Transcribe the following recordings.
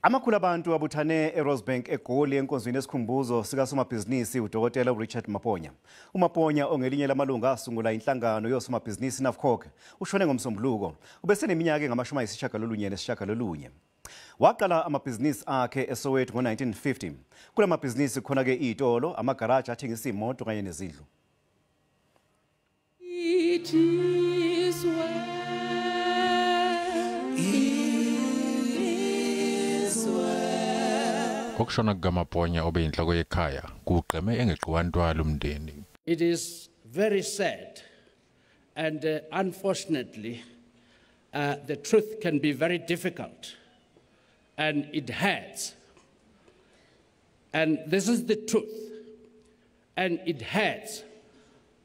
Amakhulu abantu abuthane eRosebank eGoli enkonzweni yesikhumbuzo sikaSomabhizinisi uDokotela uRichard Maponya. uMaponya ongelinye lamalungu asungula iNhlangano yoSomabhizinisi iNAFCOC ushone ngoMsombuluko. Eseneminyaka engamashumi ayisishiyagalolunye nesishiyagalolunye. Waqala amabhizinisi akhe eSoweto ngo1950. Kula mabhizinisi khona ke izitolo, amagaraji athengisa imoto kanye nezindlu. It is well. Okushona kukaMaponya obe inhloko yekhaya kuqeme engeqiwantwala umndeni. It is very sad and unfortunately the truth can be very difficult and it hurts. And this is the truth. And it hurts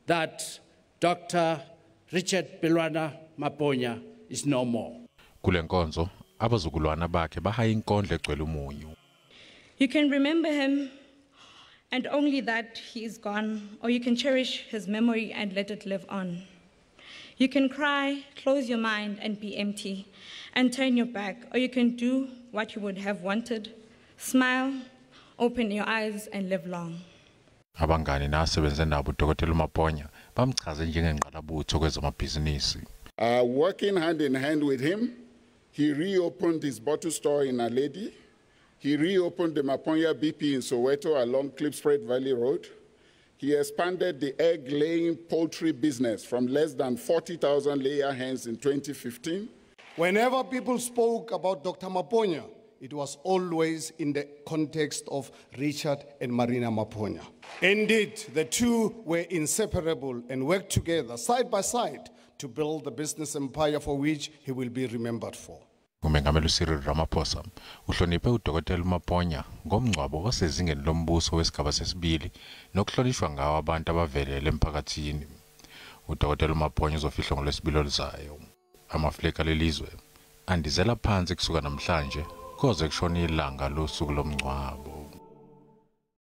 that Dr. Richard Maponya is no more. Kule nkonzo abazukulwana bakhe bahaya inkondlo egcwele umunyu. You can remember him and only that he is gone, or you can cherish his memory and let it live on. You can cry, close your mind and be empty and turn your back, or you can do what you would have wanted, smile, open your eyes and live long. Abangani nasebenze nabo uDokotela uMaponya bamchaze njengengqalabutho kwezamabhizinisi. Working hand in hand with him, he reopened his bottle store in Aledi. He reopened the Maponya BP in Soweto along Klipspread Valley Road. He expanded the egg-laying poultry business from less than 40,000 layer hens in 2015. Whenever people spoke about Dr. Maponya, it was always in the context of Richard and Marina Maponya. Indeed, the two were inseparable and worked together side by side to build the business empire for which he will be remembered for. Umengameli Ramaphosa uhloniphe uDokotela uMaponya ngomngcwabo osezingeni lombuso wesigaba sesibili nokuhlonishwa ngawo abantu abavelele emphakathini. uDokotela uMaponya uzofihlwa ngoLwesibili oluzayo. Amafleka lelizwe andizela phansi kusuka namhlanje koze kushona ilanga losuku lomngcwabo.